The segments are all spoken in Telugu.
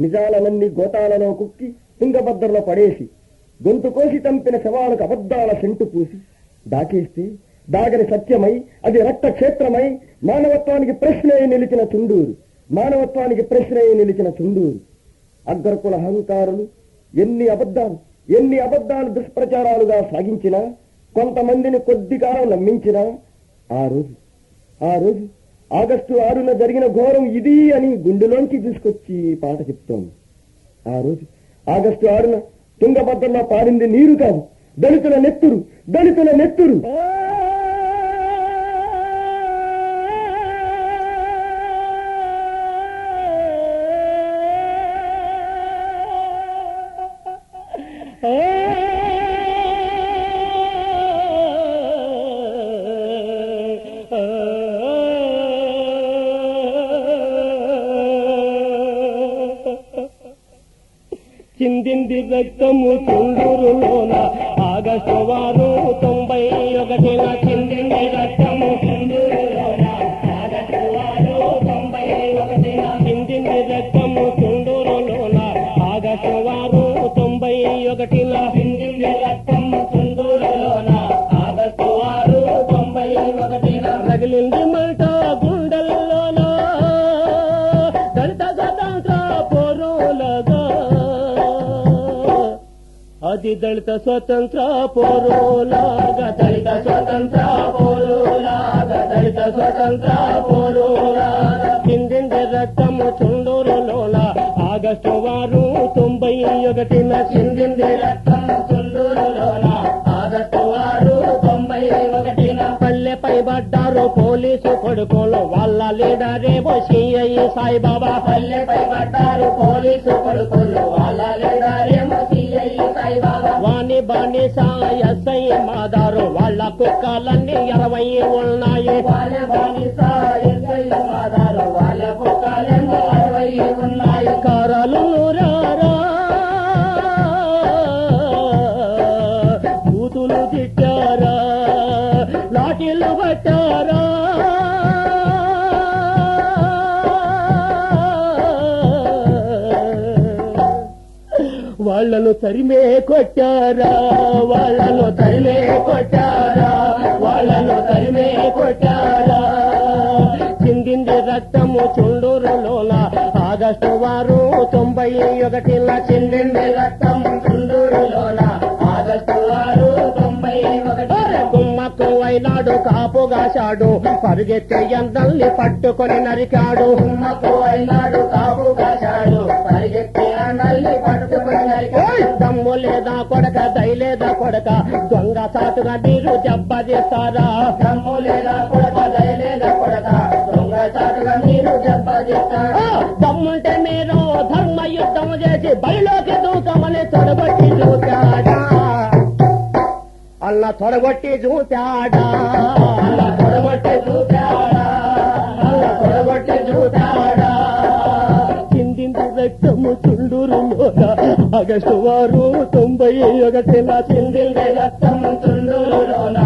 నిజాలనన్ని గోతాలలో కుక్కి తుంగభద్రలో పడేసి గొంతు కోసి తంపిన శవాలకు అబద్ధాల సెంటు పూసి దాచేస్తే దాగని సత్యమై అది రక్తక్షేత్రమై మానవత్వానికి ప్రశ్న నిలిచిన చుండూరు, మానవత్వానికి ప్రశ్న నిలిచిన చుండూరు. అగ్రకుల అహంకారులు ఎన్ని అబద్ధాలు దుష్ప్రచారాలుగా సాగించినా, కొంతమందిని కొద్ది కాలం నమ్మించినా, ఆ రోజు ఆగస్టు 6న జరిగిన ఘోరం ఇది అని గుండెలోంచి తీసుకొచ్చి పాట చెప్తోంది. ఆ రోజు ఆగస్టు 6న తుంగభద్రలో పారింది నీరు కాదు, దళితుల నెత్తురు. చిందింది రక్తము చుండూరులోన ఆగస్టు 6, 91 చిందింది రక్తము చుండూరులోన ఆగస్టు 6, 91 చిందింది రక్తము చుండూరులోన ఆగస్టు 6, 91 చిందింది రక్తము చుండూరులోన ఆగస్టు 6, 91 రగిలింది మంట గుండెల్లోన దళిత స్వతంత్ర పోరులగా, అది దళిత స్వతంత్ర పోరులాగా, దళిత స్వతంత్ర పోరులాగా, దళిత స్వతంత్ర పోరులాగా చిందింది రక్తము చుండూరులోన ఆగస్టు 6, 91 చిందింది రక్తము చుండూరులోన ఆగస్టు 6, 91 పల్లెపై పడ్డారు పోలీసు కొడుకులు, వాళ్ళ లీడరేమో సిఐ సాయిబాబా. పల్లెపై పడ్డారు పోలీసు కొడుకులు, వాళ్ళ లీడరేమో సిఐ సాయిబాబా. వాణి బాణి ఎస్ఐ మాదారు, వాళ్ళ కుక్కలన్నీ 20 ఉన్నాయి. వాణి బాణి ఎస్ఐ మాదారు, వాళ్ళ కుక్కలన్నీ 20 ఉన్నాయి. కారాలు నూరారా కూతులు తిట్టారా, లాఠీలు పట్టారా, వాళ్ళను తరిమే కొట్టారా, వాళ్ళను తరిమే కొట్టారా, వాళ్ళను తరిమే కొట్టారా. చిందింది రక్తము చుండూరులోన ఆగస్టు 6, 91 చిందింది రక్తము చుండూరులోన ఆగస్టు 6, 91 కుమ్మక్కు అయినాడు కాపుగాశాడు, పరుగెత్తే ఎండల్ని పట్టుకొని నరికాడు. కుమ్మక్కు అయినాడు కాపుగాశాడు, పరిగెత్తే ఎండల్ని పట్టుకొని నరికాడు. దమ్ము లేదా కొడక, దయలేదా కొడక, దొంగ సాటుగా మీరు దెబ్బతీస్తారా? దమ్ము లేదా కొడక, దయలేదా కొడక, దొంగ సాటుగా మీరు దెబ్బతీస్తారా? దమ్ముంటే మీరు ధర్మ యుద్ధం చేసి బయలోకి దూకమని తొడగొట్టి చూశాడా, అలా తొడగొట్టి చూశాడా, అలా తొడగొట్టి చూశాడా, అలా తొడగొట్టి చూశాడా. చిందింది రక్తము చుండూరులోన ఆగస్టు 6, 91 చిందింది రక్తము చుండూరులోన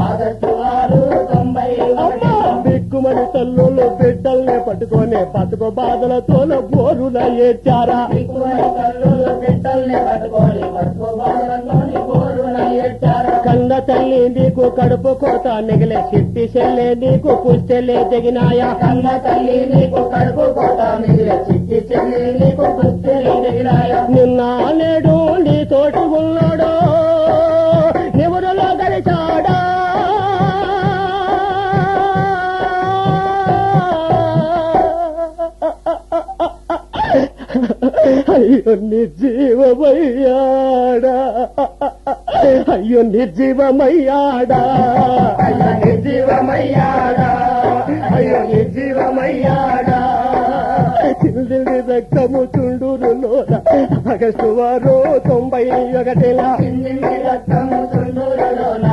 ఆగస్టు 6, 91 బిక్కుమని తల్లులు బిడ్డల్ని పట్టుకొని బతుకు బాధలతో బోరున ఏడ్చారా. బిక్కుమని తల్లులు బిడ్డల్ని పట్టుకొని బతుకు బాధలతో బోరున ఏడ్చారా. కన్న తల్లి నీకు కడుపు కోత మిగిలే, చిట్టి చెల్లె నీకు పుస్తెలే దిగినాయా. కన్న తల్లి నీకు కడుపు కోత మిగిలే, చిట్టి చెల్లె నీకు పుస్తెలే దిగినాయా. నిన్న నేడు నీ తోటి ఉన్నాడో నివురులో గడిచాడా, అయ్యో నిర్జీవమయ్యాడా, అయ్యో నిర్జీవమయ్యాడా, అయ్యో నిర్జీవమయ్యాడా, అయ్యో నిర్జీవమయ్యాడా. చిందింది రక్తము చుండూరులోన ఆగస్టు 6, 91 చిందింది రక్తము చుండూరులోన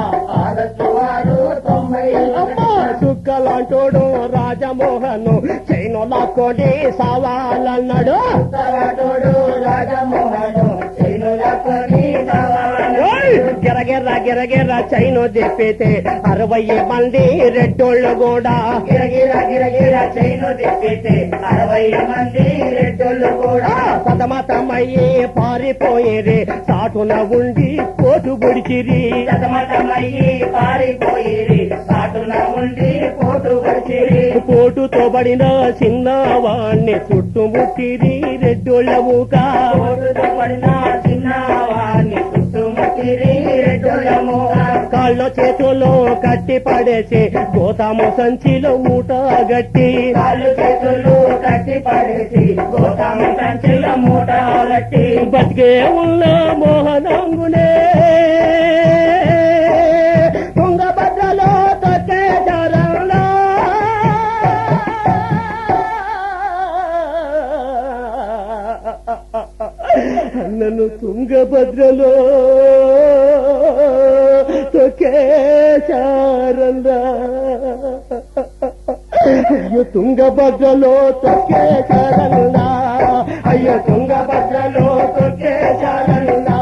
ఆగస్టు 6, 91 చుక్కలాంటోడు రాజమోహను చైను లాక్కొని సావాలన్నాడు. రాజమోహను చైను లాక్కొని సావాలన్నాడు. గిరగిర గిరగిర చైను తిప్పితే 60 మంది రెడ్డోళ్ళు కూడా గిరగిర గిరగిర చైను తిప్పితే 60 మంది రెడ్డోళ్ళు కూడా సతమతమయ్యి పారిపోయేరే సాటున ఉండి కోటు పొడిచిరి సతమతమయ్యి పారిపోయిరి సాటున ఉండి పోటు పడిచిరి పోటుతో పడిన చిన్నవాణ్ణి చుట్టుముట్టిరి రెడ్డోళ్ళ మూక పోటుతో పడిన చిన్నవాణ్ణి చుట్టుముట్టిరి రెడ్డోళ్ళ మూక కాళ్ళ చేతుల్లో కట్టి పడేసి గోతాము సంచిలో మూట గట్టి కాళ్ళు చేతులు కట్టి పడేసి గోతాము సంచుల మూట గట్టి బతికే ఉన్న మోహనంగునే తుంగభద్రలో తొక్కే జారంలో నన్ను తుంగభద్రలో తొక్కేశారందా అయ్యో తుంగభద్రలో తొక్కేశారందా అయ్యో తుంగభద్రలో తొక్కేశారందా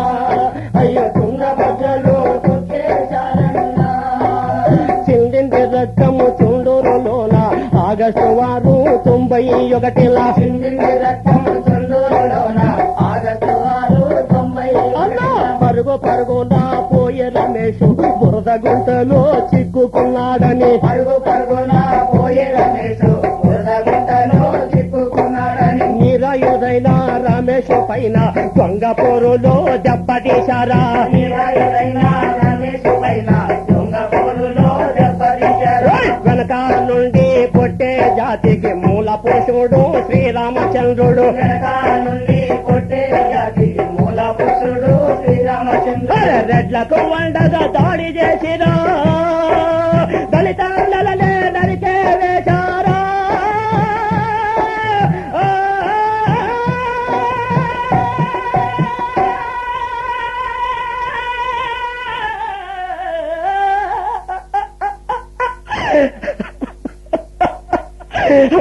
అయ్యో తుంగభద్రలో తొక్కేశారందా చిందింది రక్తము చుండూరులోన ఆగస్టు 91లా చిందింది రక్తము చుండూరులోన ఆగస్టు 91 పరుగు పరుగున పోయే రమేష్ బురద గుంటలో చిక్కుకున్నాడని పరుగు పరుగున పోయే రమేష్ బురద గుంటలో చిక్కుకున్నాడని నిరాయుధైన రమేష్ పైన దొంగ పోరులో దెబ్బతీశారా నిరాయుడైన రమేష్ పైన దొంగ పోరులో దెబ్బతీశారు వెనక నుండి పొట్టే జాతికి మూల పురుషుడు శ్రీరామచంద్రుడు వెనక నుండి కొట్టే జాతికి మూల పురుషుడు శ్రీరామచంద్రుడు రెడ్లకు వండగా దాడి చేసిరా దళితాలనే నరికే వేశారా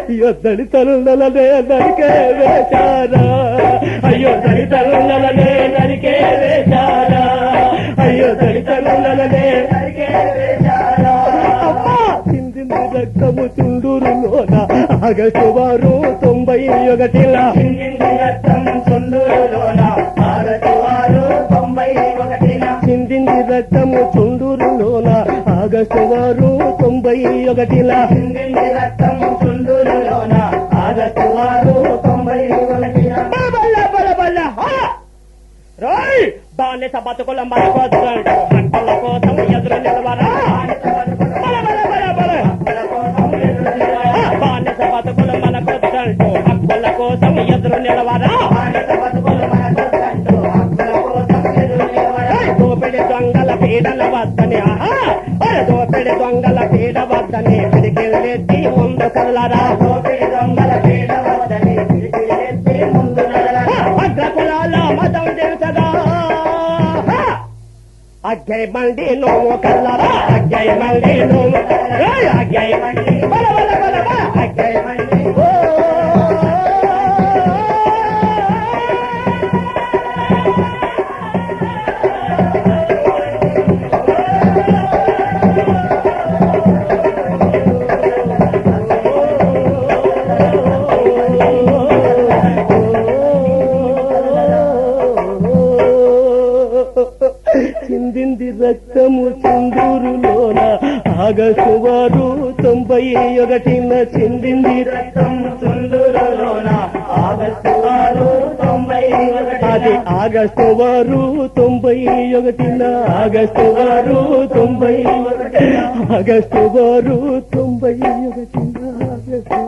అయ్యో దళితరులనే నరికే వేశారా అయ్యో దళితరులనే నరికే వేశారా అయ్యో దళితరులనే నరికే వేశారు చిందింది రక్తము చుండూరులోన ఆగస్టు 91లా చిందింది రక్తం చుండూరులోన ఆగస్టు 91 చిందింది రక్తము చుండూరులోన ఆగస్టు 91లా చిందింది రక్తం చుండూరులోన ఆగస్టు 91 రాయ్ బానిస బతుకుల మనకొద్దంటూ హక్కుల కోసం ఎదురు నిలవరా బానిస బతుకుల మనకొద్దంటూ హక్కుల కోసం ఎదురు నిలవరా దోపిడి దొంగల పీడల వద్దని దోపిడి దొంగల పీడ వద్దని పిడికిళ్ళెత్తి ముందు కదలరా అగ్రకులాల మతం తెలుసగా అగ్గై మండి నోము కల్లరా అగ్గై మండి నోము అగ్గై మండి బల బల బల బల అగ్గై మండి చిందింది రక్తము చుండూరులోన ఆగస్టు 91న చిందింది రక్తం చుండూరులోన ఆగస్టు 91 అది ఆగస్టు 91న ఆగస్టు 91 ఆగస్టు 91 ఆగస్టు